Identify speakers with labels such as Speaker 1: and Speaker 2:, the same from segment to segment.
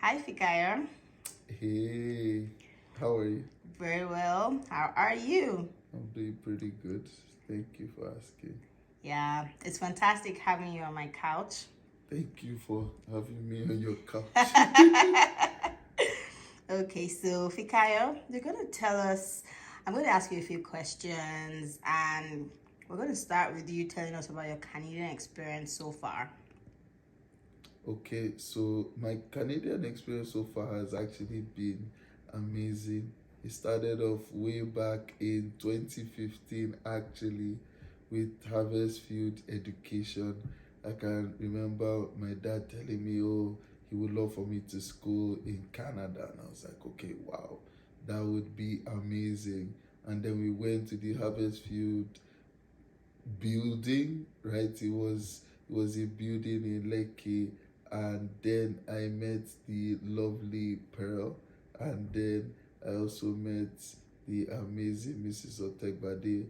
Speaker 1: Hi, Fikayo.
Speaker 2: Hey, how are you?
Speaker 1: Very well. How are you?
Speaker 2: I'm doing pretty good. Thank you for asking.
Speaker 1: Yeah, it's fantastic having you on my couch.
Speaker 2: Thank you for having me on your couch.
Speaker 1: Okay, so Fikayo, you're going to tell us, I'm going to ask you a few questions, and we're going to start with you telling us about your Canadian experience so far.
Speaker 2: Okay, so my Canadian experience so far has actually been amazing. It started off way back in 2015, actually, with Harvest Field Education. I can remember my dad telling me, oh, he would love for me to school in Canada. And I was like, okay, wow, that would be amazing. And then we went to the Harvest Field building, right? It was a building in Lekki, and then I met the lovely Pearl, and then I also met the amazing Mrs. Otegbade,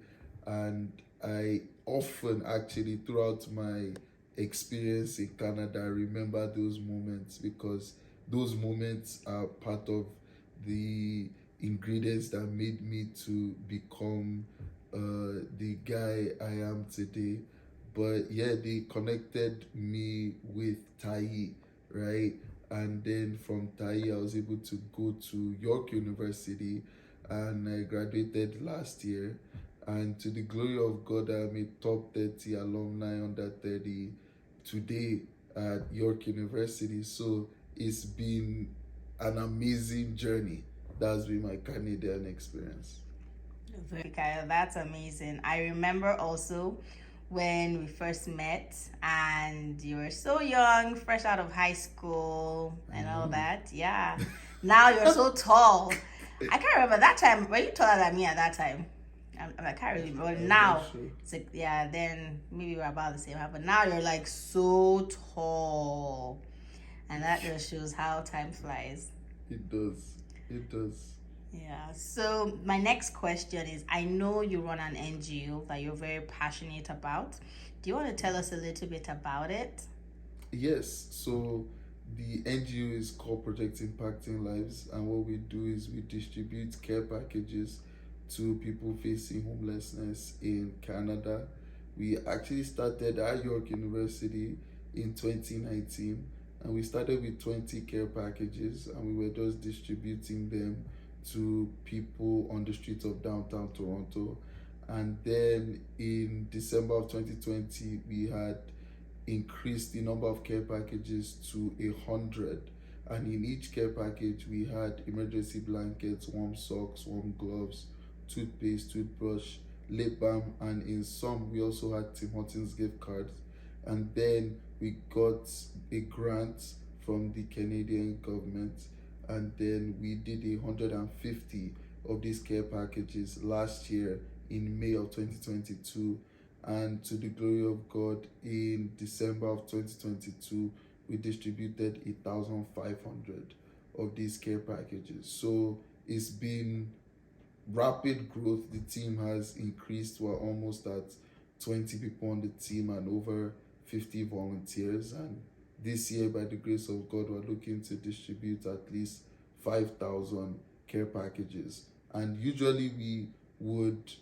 Speaker 2: and I often actually throughout my experience in Canada remember those moments because those moments are part of the ingredients that made me to become the guy I am today. But yeah, they connected me with Tai, right? And then from Tai, I was able to go to York University and I graduated last year. And to the glory of God, I'm a top 30 alumni under 30 today at York University. So it's been an amazing journey. That's been my Canadian experience.
Speaker 1: Fikayo, that's amazing. I remember also when we first met and you were so young, fresh out of high school
Speaker 2: I
Speaker 1: and all
Speaker 2: know.
Speaker 1: that. Yeah. Now you're so tall. I can't remember that time. Were you taller than me at that time? I can't really remember. But
Speaker 2: I'm not
Speaker 1: now,
Speaker 2: sure.
Speaker 1: it's like, yeah, then maybe we're about the same height. But now you're like so tall. And that just shows how time flies.
Speaker 2: It does. It does.
Speaker 1: Yeah. So my next question is I know you run an NGO that you're very passionate about. Do you want to tell us a little bit about it?
Speaker 2: Yes. So the NGO is called Project Impacting Lives, and what we do is we distribute care packages to people facing homelessness in Canada. We actually started at York University in 2019, and we started with 20 care packages, and we were just distributing them to people on the streets of downtown Toronto. And then in December of 2020, we had increased the number of care packages to 100, and in each care package we had emergency blankets, warm socks, warm gloves, toothpaste, toothbrush, lip balm, and in some we also had Tim Hortons gift cards. And then we got a grant from the Canadian government, and then we did 150 of these care packages last year in May of 2022. And to the glory of God, in December of 2022, we distributed 1,500 of these care packages. So it's been rapid growth. The team has increased. We're almost at 20 people on the team and over 50 volunteers. And this year, by the grace of God, we're looking to distribute at least 5,000 care packages. And usually we would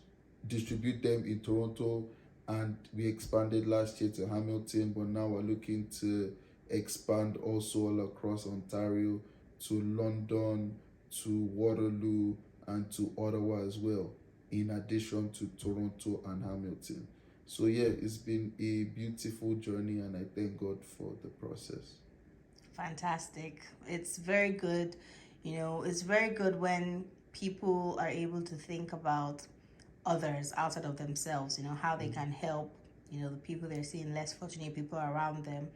Speaker 2: distribute them in Toronto, and we expanded last year to Hamilton, but now we're looking to expand also all across Ontario to London, to Waterloo, and to Ottawa as well, in addition to Toronto and Hamilton. So yeah, it's been a beautiful journey, and I thank God for the process.
Speaker 1: Fantastic. It's very good. It's very good when people are able to think about others outside of themselves, how they can help, the people they're seeing, less fortunate people around them.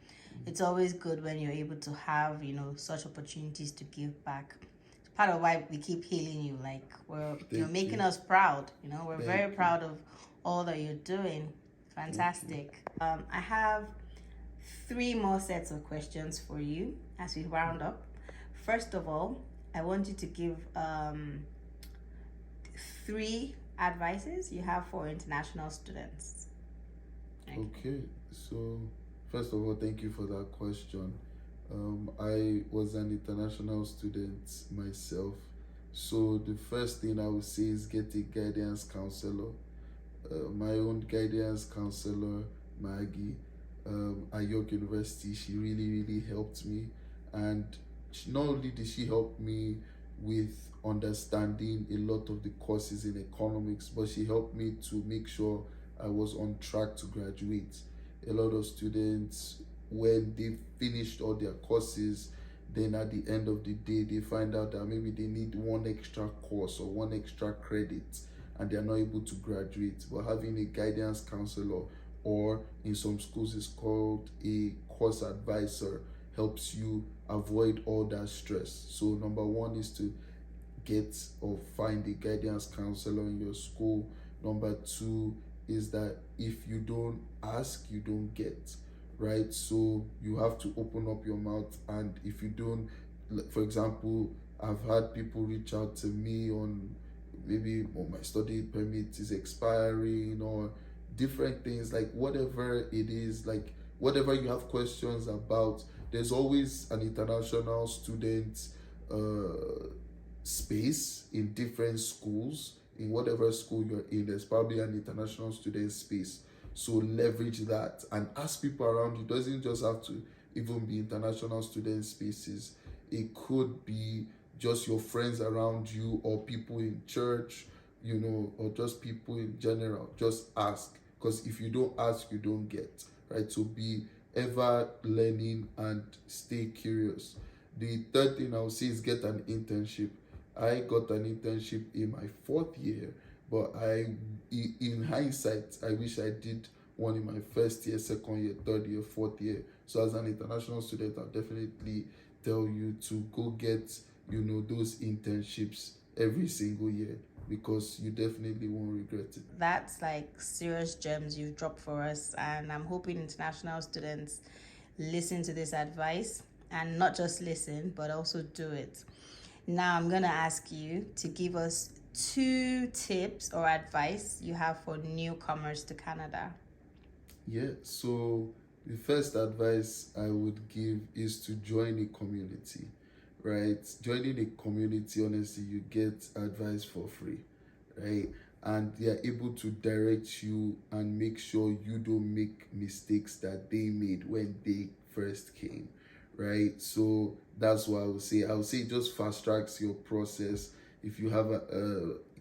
Speaker 1: It's always good when you're able to have, such opportunities to give back. It's part of why we keep hailing you. Like you're
Speaker 2: Thank
Speaker 1: making
Speaker 2: you.
Speaker 1: us proud. We're
Speaker 2: Thank
Speaker 1: very
Speaker 2: you.
Speaker 1: proud of all that you're doing.
Speaker 2: Thank you.
Speaker 1: Fantastic. I have three more sets of questions for you as we round up. First of all, I want you to give three advices you have for international students. Okay.
Speaker 2: Okay, so first of all, thank you for that question. I was an international student myself, so the first thing I would say is get a guidance counselor. My own guidance counselor, Maggie, at York University, she really helped me. And not only did she help me with understanding a lot of the courses in economics, but she helped me to make sure I was on track to graduate. A lot of students, when they finished all their courses, then at the end of the day, they find out that maybe they need one extra course or one extra credit and they are not able to graduate. But having a guidance counselor, or in some schools it's called a course advisor, helps you avoid all that stress. So number one is to get or find a guidance counselor in your school. Number two is that if you don't ask, you don't get, right? So you have to open up your mouth. And if you don't, for example, I've had people reach out to me on maybe, oh, my study permit is expiring, or different things, like whatever it is, like whatever you have questions about. There's always an international student uh space in different schools. In whatever school you're in, there's probably an international student space. So leverage that and ask people around you. It doesn't just have to even be international student spaces. It could be just your friends around you, or people in church, or just people in general. Just ask, because if you don't ask, you don't get, right? So be ever learning and stay curious. The third thing I would say is get an internship. I got an internship in my fourth year, but in hindsight, I wish I did one in my first year, second year, third year, fourth year. So as an international student, I'll definitely tell you to go get, those internships every single year, because you definitely won't regret it.
Speaker 1: That's like serious gems you've dropped for us, and I'm hoping international students listen to this advice, and not just listen but also do it. Now I'm gonna ask you to give us 2 tips or advice you have for newcomers to Canada.
Speaker 2: Yeah, so the first advice I would give is to join a community, right? Joining a community, honestly, you get advice for free, right? And they are able to direct you and make sure you don't make mistakes that they made when they first came, right? So that's what I would say. I would say it just fast tracks your process. If you have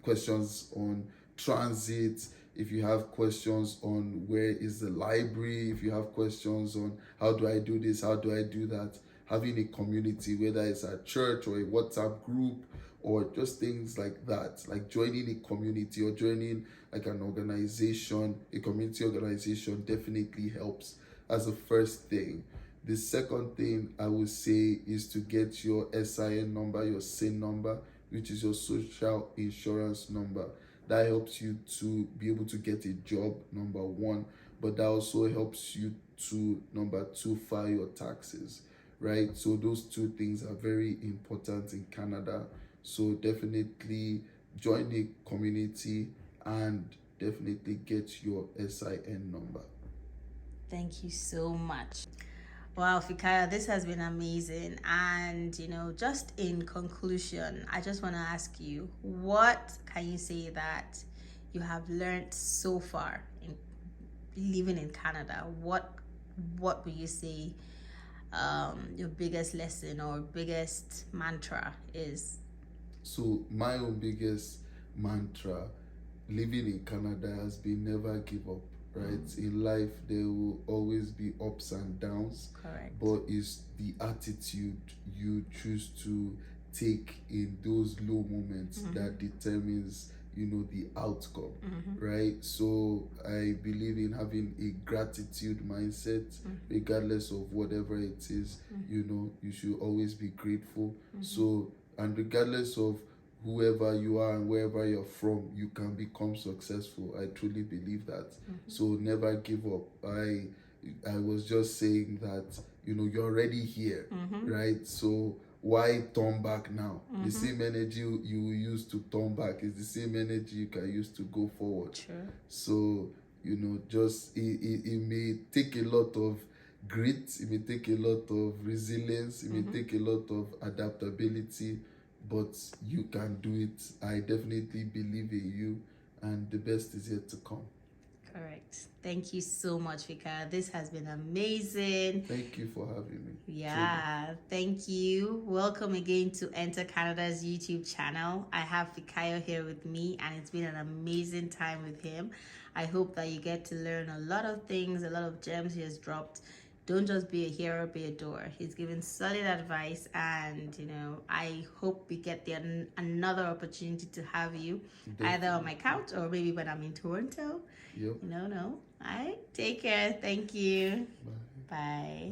Speaker 2: questions on transit, if you have questions on where is the library, if you have questions on how do I do this, how do I do that, having a community, whether it's a church or a WhatsApp group or just things like that, like joining a community or joining like an organization, a community organization, definitely helps as a first thing. The second thing I would say is to get your SIN number, your SIN number, which is your social insurance number. That helps you to be able to get a job, number one, but that also helps you to, number two, file your taxes, right? So those two things are very important in Canada. So definitely join the community and definitely get your SIN number.
Speaker 1: Thank you so much. Wow, Fikaya, this has been amazing. And, just in conclusion, I just want to ask you, what can you say that you have learned so far in living in Canada? What would you say your biggest lesson or biggest mantra is?
Speaker 2: So my own biggest mantra living in Canada has been never give up, right? In life, there will always be ups and downs.
Speaker 1: Correct.
Speaker 2: But it's the attitude you choose to take in those low moments that determines, the outcome, right? So I believe in having a gratitude mindset, regardless of whatever it is. You should always be grateful. So, and regardless of whoever you are and wherever you're from, you can become successful. I truly believe that. So never give up. I was just saying that, you're already here, right? So why turn back now? The same energy you use to turn back is the same energy you can use to go forward.
Speaker 1: True.
Speaker 2: So, just it may take a lot of grit, it may take a lot of resilience, it may take a lot of adaptability, but you can do it. I definitely believe in you, and the best is yet to come.
Speaker 1: Correct. Thank you so much, Fika. This has been amazing.
Speaker 2: Thank you for having me.
Speaker 1: Yeah, thank you. Welcome again to Enter Canada's YouTube channel. I have Fikayo here with me, and it's been an amazing time with him. I hope that you get to learn a lot of things, a lot of gems he has dropped. Don't just be a hero, be a doer. He's given solid advice, and I hope we get another opportunity to have you either on my couch or maybe when I'm in Toronto.
Speaker 2: Yep.
Speaker 1: No. All right, take care. Thank you.
Speaker 2: Bye.
Speaker 1: Bye.